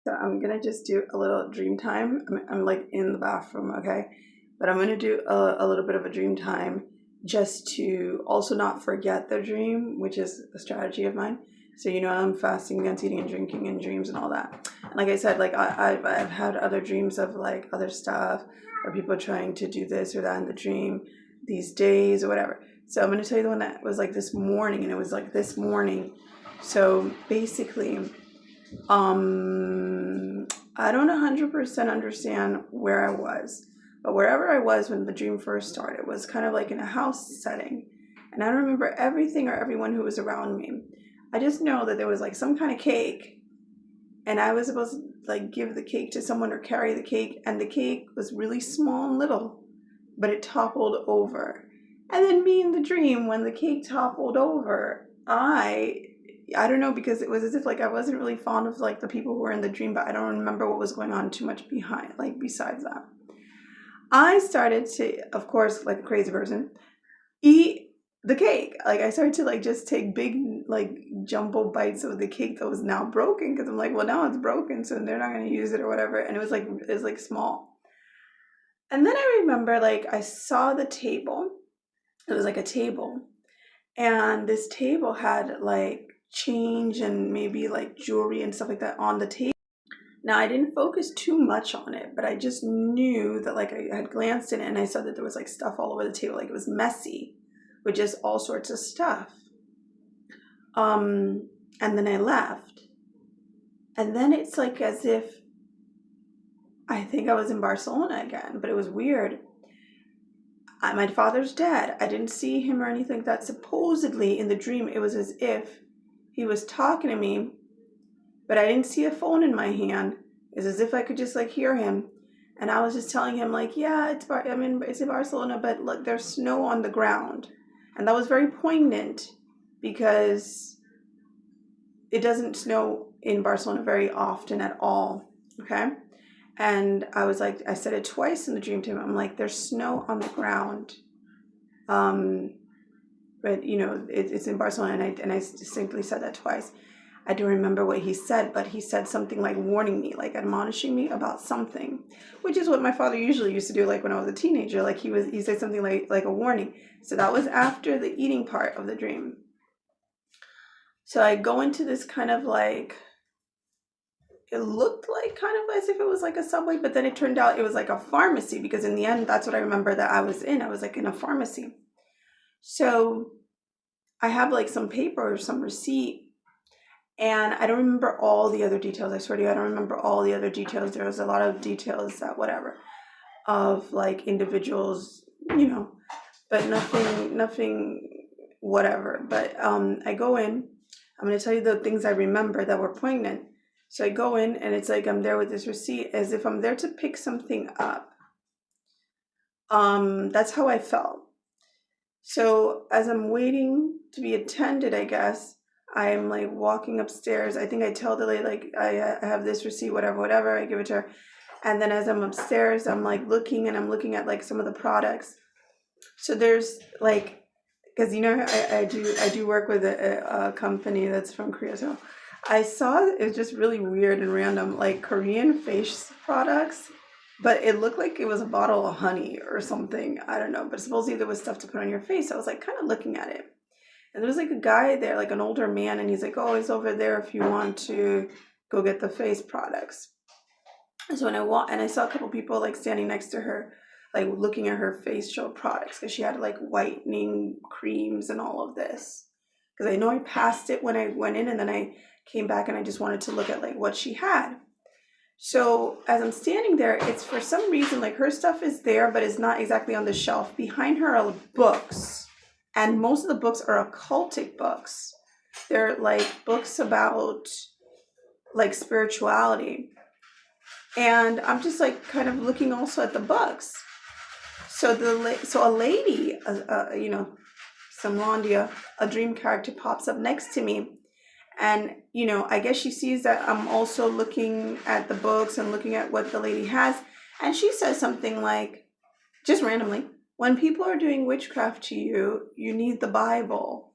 So I'm gonna just do a little dream time. I'm like in the bathroom, okay? But I'm gonna do a little bit of a dream time just to also not forget the dream, which is a strategy of mine. So I'm fasting against eating and drinking in dreams and all that. And like I said, like I've had other dreams of like other stuff or people trying to do this or that in the dream these days or whatever. So I'm gonna tell you the one that was like this morning, and it was like this morning. So basically, I don't 100% understand where I was, but wherever I was when the dream first started was kind of like in a house setting. And I don't remember everything or everyone who was around me. I just know that there was like some kind of cake, and I was supposed to like give the cake to someone or carry the cake, and the cake was really small and little, but it toppled over. And then me in the dream, when the cake toppled over, I don't know, because it was as if like I wasn't really fond of like the people who were in the dream, but I don't remember what was going on too much behind, like besides that. I started to, of course, like a crazy person, eat the cake. Like I started to like just take big like jumbo bites of the cake that was now broken, because I'm like, well, now it's broken, so they're not going to use it or whatever. And it was like small. And then I remember like I saw the table. It was like a table, and this table had like change and maybe like jewelry and stuff like that on the table. Now I didn't focus too much on it, but I just knew that like I had glanced in it and I saw that there was like stuff all over the table, like it was messy with just all sorts of stuff. And then I left. And then it's like as if I think I was in Barcelona again, but it was weird. My father's dead. I didn't see him or anything like that. Supposedly in the dream, it was as if he was talking to me, but I didn't see a phone in my hand. It's as if I could just like hear him. And I was just telling him like, yeah, it's in Barcelona, but look, there's snow on the ground. And that was very poignant because it doesn't snow in Barcelona very often at all. Okay. And I was like, I said it twice in the dream to him. I'm like, there's snow on the ground. But it's in Barcelona, and I distinctly said that twice. I don't remember what he said, but he said something like warning me, like admonishing me about something, which is what my father usually used to do, like when I was a teenager. Like he said something like a warning. So that was after the eating part of the dream. So I go into this kind of like, it looked like kind of as if it was like a Subway, but then it turned out it was like a pharmacy, because in the end, that's what I remember that I was in. I was like in a pharmacy. So I have like some paper or some receipt, and I don't remember all the other details. I swear to you, I don't remember all the other details. There was a lot of details that whatever of like individuals, but nothing whatever. But I go in. I'm going to tell you the things I remember that were poignant. So I go in, and it's like I'm there with this receipt as if I'm there to pick something up. That's how I felt. So as I'm waiting to be attended, I guess, I'm like walking upstairs. I think I tell the lady, like, I have this receipt, whatever, I give it to her. And then as I'm upstairs, I'm like looking, and I'm looking at like some of the products. So there's like, because I do work with a company that's from Korea. So I saw it was just really weird and random, like Korean face products, but it looked like it was a bottle of honey or something. I don't know, but supposedly there was stuff to put on your face. So I was like kind of looking at it, and there was like a guy there, like an older man, and he's like, "Oh, he's over there if you want to go get the face products." And so when I saw a couple people like standing next to her, like looking at her facial products, because she had like whitening creams and all of this. Because I know I passed it when I went in, and then I came back and I just wanted to look at like what she had. So as I'm standing there, it's for some reason like her stuff is there, but it's not exactly on the shelf. Behind her are books, and most of the books are occultic books. They're like books about like spirituality. And I'm just like kind of looking also at the books. So a lady, some Landia, a dream character, pops up next to me. And, I guess she sees that I'm also looking at the books and looking at what the lady has. And she says something like, just randomly, when people are doing witchcraft to you, you need the Bible.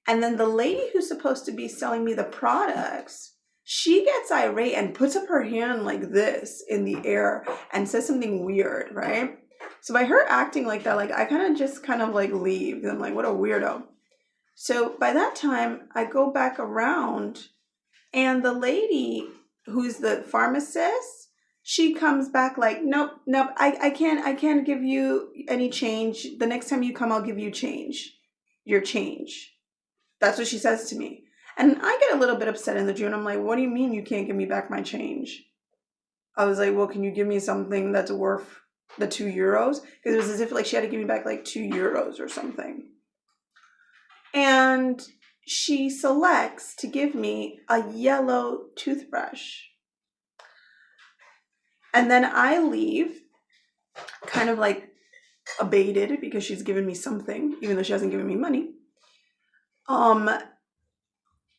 And then the lady who's supposed to be selling me the products She gets irate and puts up her hand like this in the air and says something weird, right? So by her acting like that, like I kind of like leave. I'm like, what a weirdo. So by that time, I go back around, and the lady who's the pharmacist, she comes back like, nope, nope, I can't give you any change. The next time you come, I'll give you your change. That's what she says to me. And I get a little bit upset in the June. I'm like, what do you mean you can't give me back my change? I was like, well, can you give me something that's worth the €2? Because it was as if like she had to give me back like €2 or something. And she selects to give me a yellow toothbrush. And then I leave kind of like abated because she's given me something, even though she hasn't given me money.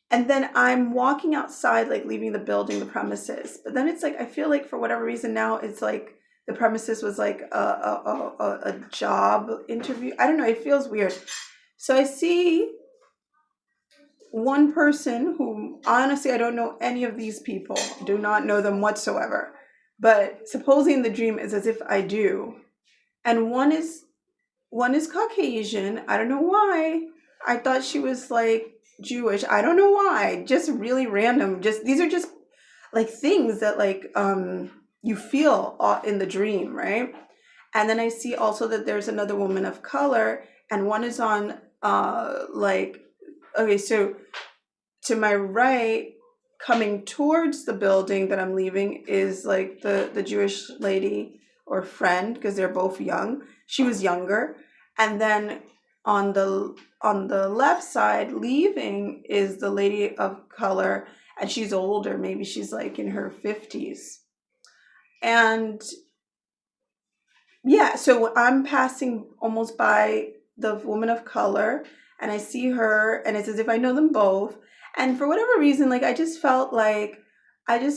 And then I'm walking outside, like leaving the building, the premises. But then it's like, I feel like for whatever reason now, it's like the premises was like a job interview. I don't know. It feels weird. So I see one person who, honestly, I don't know any of these people. Do not know them whatsoever. But supposing in the dream is as if I do. And one is Caucasian. I don't know why. I thought she was like Jewish. I don't know why. Just really random. Just these are just like things that like you feel in the dream, right? And then I see also that there's another woman of color, and one is on like, okay, so to my right, coming towards the building that I'm leaving, is like the Jewish lady or friend, because they're both young. She was younger. And then on the left side leaving is the lady of color, and she's older. Maybe she's like in her 50s. And yeah, so I'm passing almost by the woman of color, and I see her, and it's as if I know them both. And for whatever reason, like I just felt like I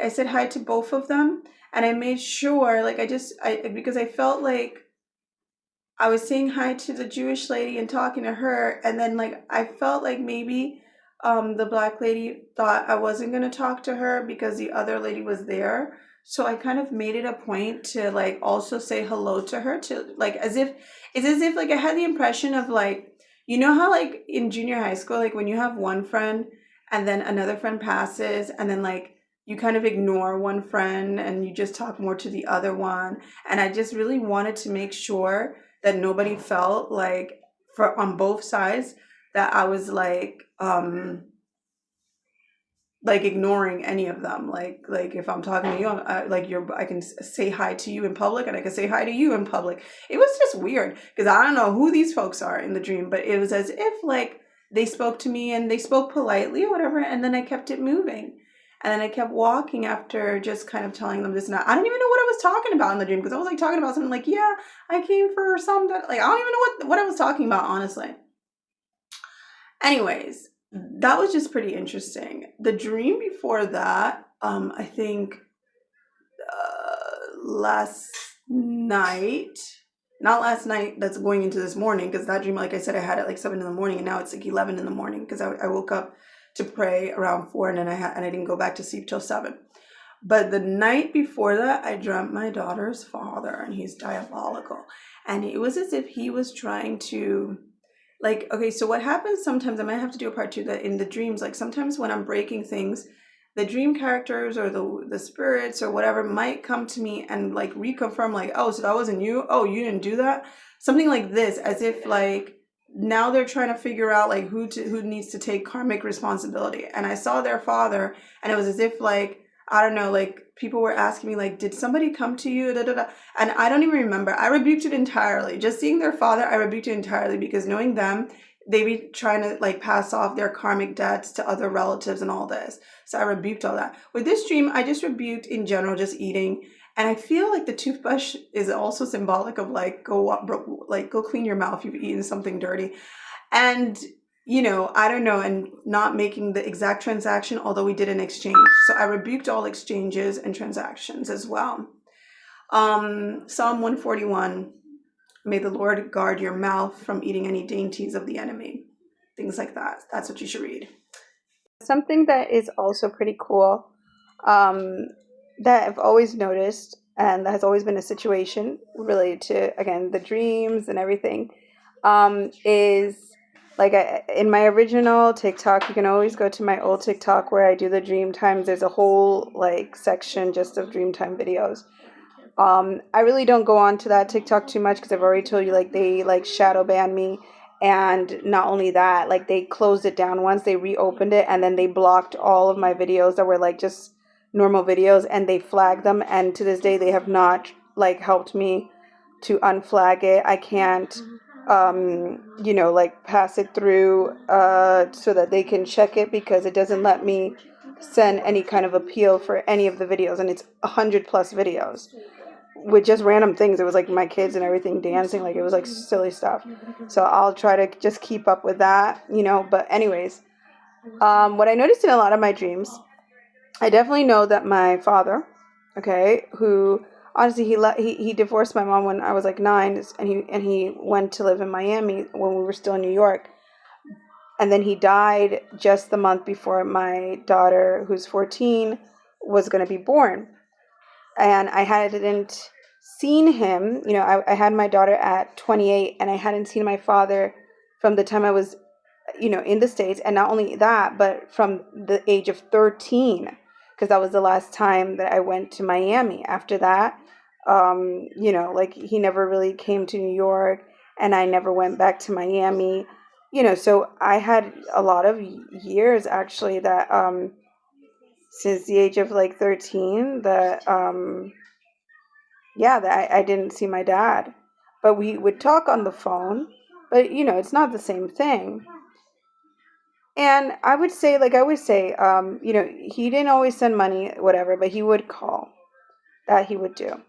said hi to both of them, and I made sure like because I felt like I was saying hi to the Jewish lady and talking to her, and then like I felt like maybe the black lady thought I wasn't going to talk to her because the other lady was there. So I kind of made it a point to like also say hello to her, to like as if like I had the impression of like, you know how like in junior high school, like when you have one friend and then another friend passes, and then like you kind of ignore one friend and you just talk more to the other one. And I just really wanted to make sure that nobody felt like on both sides that I was like ignoring any of them. Like if I'm talking to you, I can say hi to you in public, and I can say hi to you in public. It was just weird because I don't know who these folks are in the dream, but it was as if like they spoke to me and they spoke politely or whatever, and then I kept it moving. And then I kept walking after just kind of telling them this and that. I don't even know what I was talking about in the dream, because I was like talking about something like, yeah, I came for something. Like, I don't even know what I was talking about, honestly. Anyways, that was just pretty interesting. The dream before that, I think last night, not last night, that's going into this morning, because that dream, like I said, I had it like 7 in the morning, and now it's like 11 in the morning because I woke up to pray around 4, and then I didn't go back to sleep till 7. But the night before that, I dreamt my daughter's father, and he's diabolical. And it was as if he was trying to, like, okay, so what happens sometimes, I might have to do a part 2, that in the dreams, like sometimes when I'm breaking things, the dream characters or the spirits or whatever might come to me and like reconfirm, like, oh, so that wasn't you? Oh, you didn't do that? Something like this, as if like, now they're trying to figure out like who needs to take karmic responsibility. And I saw their father, and it was as if like, I don't know, like people were asking me like, did somebody come to you? Da, da, da. And I don't even remember. I rebuked it entirely. Just seeing their father, I rebuked it entirely, because knowing them, they be trying to like pass off their karmic debts to other relatives and all this. So I rebuked all that. With this dream, I just rebuked in general, just eating. And I feel like the toothbrush is also symbolic of like, go clean your mouth. You've eaten something dirty. And, you know, I don't know, and not making the exact transaction, although we did an exchange. So I rebuked all exchanges and transactions as well. Psalm 141, may the Lord guard your mouth from eating any dainties of the enemy. Things like that. That's what you should read. Something that is also pretty cool, um, that I've always noticed, and that has always been a situation related to, again, the dreams and everything, is like in my original TikTok, you can always go to my old TikTok where I do the dream times. There's a whole like section just of dream time videos. I really don't go on to that TikTok too much because I've already told you, like, they like shadow banned me. And not only that, like, they closed it down once, they reopened it, and then they blocked all of my videos that were like just normal videos, and they flagged them. And to this day, they have not like helped me to unflag it. I can't, like pass it through so that they can check it, because it doesn't let me send any kind of appeal for any of the videos. And it's 100+ videos with just random things. It was like my kids and everything dancing, like it was like silly stuff. So I'll try to just keep up with that. But anyways, what I noticed in a lot of my dreams, I definitely know that my father, okay, who honestly he divorced my mom when I was like 9, and he went to live in Miami when we were still in New York, and then he died just the month before my daughter, who's 14, was going to be born. And I hadn't seen him. I had my daughter at 28, and I hadn't seen my father from the time I was, in the States. And not only that, but from the age of 13, because that was the last time that I went to Miami. After that, like, he never really came to New York, and I never went back to Miami. So I had a lot of years actually that, since the age of like 13, that that I didn't see my dad. But we would talk on the phone, but it's not the same thing. And I would say, like I always say, he didn't always send money, whatever, but he would call. That he would do.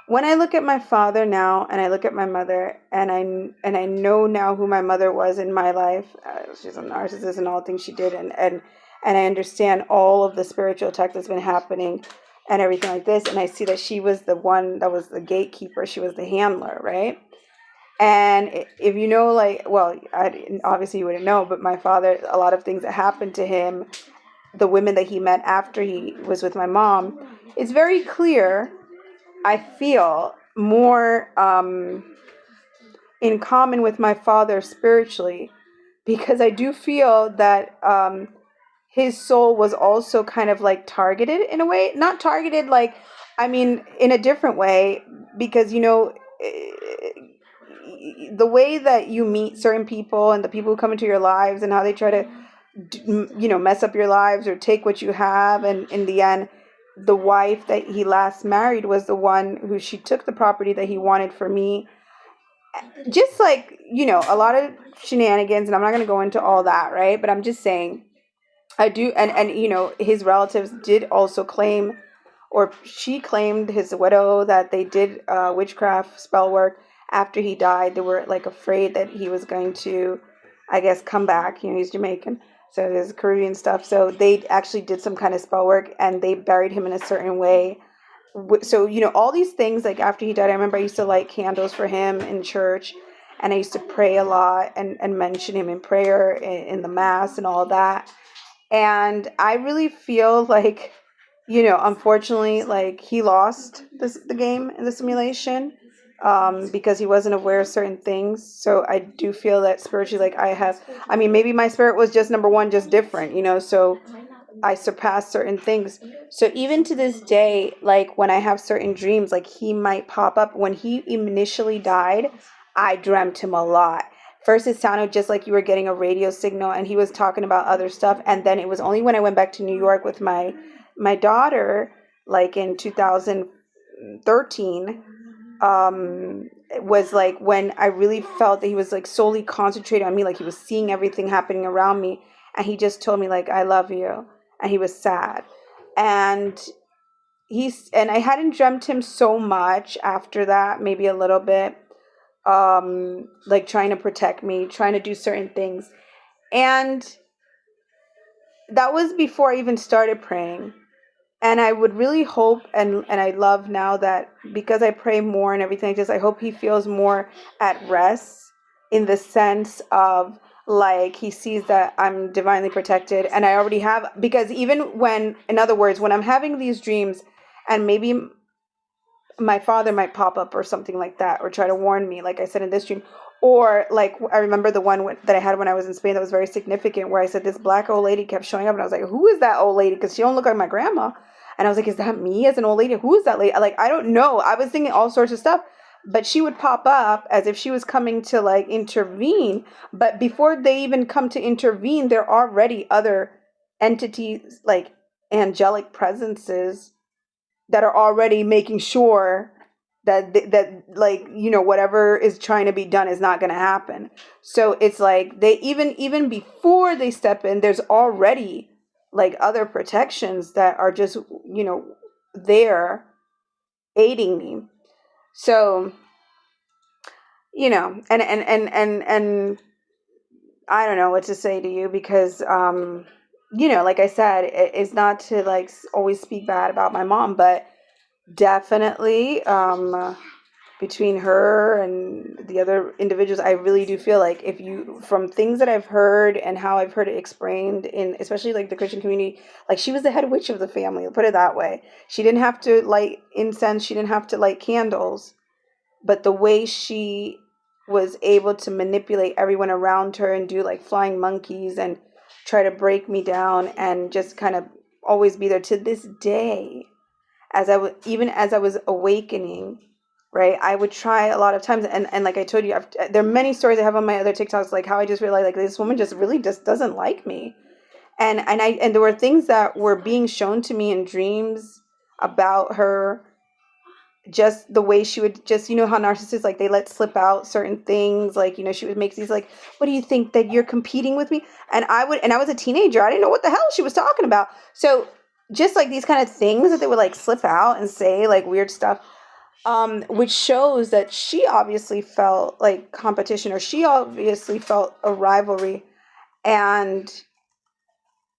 When I look at my father now, and I look at my mother, and I know now who my mother was in my life. She's a narcissist and all the things she did, and I understand all of the spiritual attack that's been happening and everything like this. And I see that she was the one that was the gatekeeper. She was the handler, right? And if you know, like, well, obviously you wouldn't know, but my father, a lot of things that happened to him, the women that he met after he was with my mom, it's very clear. I feel more in common with my father spiritually, because I do feel that his soul was also kind of like targeted in a way. Not targeted, like, I mean, in a different way, because, the way that you meet certain people and the people who come into your lives and how they try to, mess up your lives or take what you have. And in the end, the wife that he last married was the one who she took the property that he wanted for me. Just like, a lot of shenanigans, and I'm not going to go into all that, right? But I'm just saying, I do, and his relatives did also claim, or she claimed, his widow, that they did witchcraft spell work after he died. They were like afraid that he was going to, I guess, come back. He's Jamaican, so there's Caribbean stuff. So they actually did some kind of spell work, and they buried him in a certain way. So, all these things, like after he died, I remember I used to light candles for him in church, and I used to pray a lot and mention him in prayer in the mass and all that. And I really feel like, unfortunately, like, he lost the game in the simulation, because he wasn't aware of certain things. So I do feel that spiritually, like, I mean, maybe my spirit was just, number one, just different, so I surpassed certain things. So even to this day, like, when I have certain dreams, like, he might pop up. When he initially died, I dreamt him a lot. First, it sounded just like you were getting a radio signal, and he was talking about other stuff. And then it was only when I went back to New York with my daughter, like in 2013, it was like when I really felt that he was like solely concentrated on me, like he was seeing everything happening around me. And he just told me, like, I love you. And he was sad. And I hadn't dreamt him so much after that, maybe a little bit, like trying to protect me, trying to do certain things. And that was before I even started praying. And I would really hope, and I love now that, because I pray more and everything like this, I hope he feels more at rest, in the sense of, like he sees that I'm divinely protected, and I already have, because even when, in other words, when I'm having these dreams and maybe my father might pop up or something like that, or try to warn me, like I said in this dream, or like I remember the one that I had when I was in Spain that was very significant, where I said this black old lady kept showing up, and I was like, who is that old lady? Because she don't look like my grandma. And I was like, is that me as an old lady? Who is that lady? Like, I don't know. I was thinking all sorts of stuff, but she would pop up as if she was coming to like intervene. But before they even come to intervene, there are already other entities, like angelic presences, that are already making sure that like, whatever is trying to be done is not going to happen. So it's like they even before they step in, there's already like other protections that are just, there aiding me. So, and I don't know what to say to you, because like I said, it's not to like always speak bad about my mom, but definitely, between her and the other individuals, I really do feel like, if you, from things that I've heard and how I've heard it explained in, especially like the Christian community, like she was the head witch of the family, put it that way. She didn't have to light incense, she didn't have to light candles, but the way she was able to manipulate everyone around her and do like flying monkeys and try to break me down, and just kind of always be there to this day, even as I was awakening, right? I would try a lot of times, and like I told you, there are many stories I have on my other TikToks, like how I just realized like this woman just really just doesn't like me, and there were things that were being shown to me in dreams about her, just the way she would just, how narcissists, like they let slip out certain things, like, she would make these like, what do you think, that you're competing with me? And I was a teenager, I didn't know what the hell she was talking about. So just like these kind of things that they would like slip out and say like weird stuff, which shows that she obviously felt like competition, or she obviously felt a rivalry. And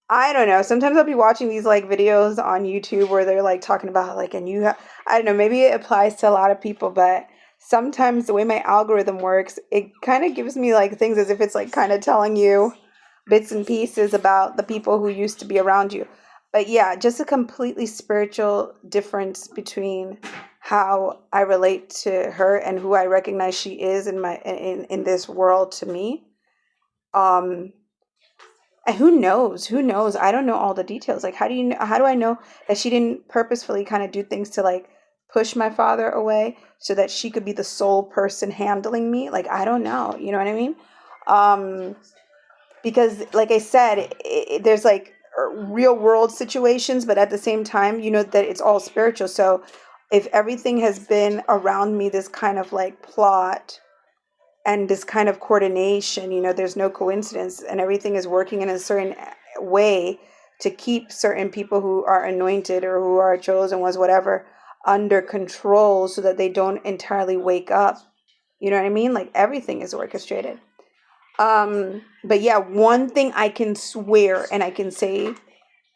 I don't know. Sometimes I'll be watching these like videos on YouTube where they're like talking about like, I don't know, maybe it applies to a lot of people, but sometimes the way my algorithm works, it kind of gives me like things as if it's like kind of telling you bits and pieces about the people who used to be around you. But yeah, just a completely spiritual difference between how I relate to her and who I recognize she is in this world to me. Um, and who knows? I don't know all the details. Like, how do I know that she didn't purposefully kind of do things to like push my father away so that she could be the sole person handling me? Like, I don't know. You know what I mean? Um, because like I said, there's like real world situations, but at the same time, that it's all spiritual. So if everything has been around me, this kind of like plot and this kind of coordination, there's no coincidence, and everything is working in a certain way to keep certain people who are anointed or who are chosen ones, whatever, under control, so that they don't entirely wake up. You know what I mean? Like, everything is orchestrated. But yeah, one thing I can swear and I can say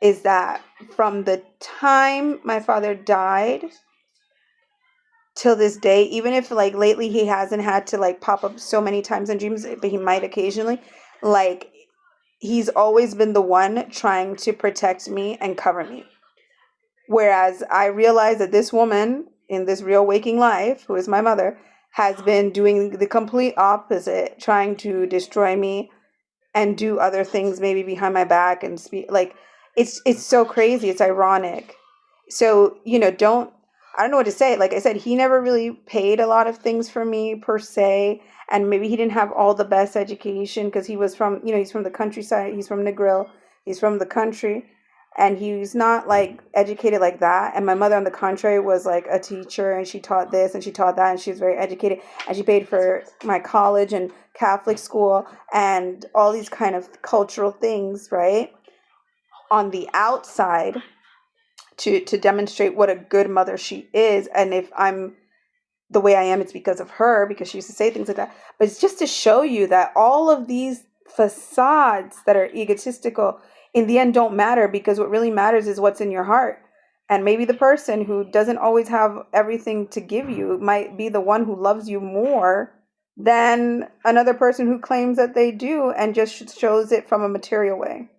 is that from the time my father died till this day, even if like lately he hasn't had to like pop up so many times in dreams, but he might occasionally, like he's always been the one trying to protect me and cover me. Whereas I realize that this woman in this real waking life, who is my mother, has been doing the complete opposite, trying to destroy me and do other things maybe behind my back and speak like it's so crazy. It's ironic. So, I don't know what to say. Like I said, he never really paid a lot of things for me per se. And maybe he didn't have all the best education because he was from, he's from the countryside. He's from Negril. He's from the country. And he's not like educated like that. And my mother, on the contrary, was like a teacher, and she taught this and she taught that, and she was very educated, and she paid for my college and Catholic school and all these kind of cultural things, right? On the outside, to demonstrate what a good mother she is. And if I'm the way I am, it's because of her, because she used to say things like that. But it's just to show you that all of these facades that are egotistical in the end don't matter, because what really matters is what's in your heart. And maybe the person who doesn't always have everything to give you might be the one who loves you more than another person who claims that they do and just shows it from a material way.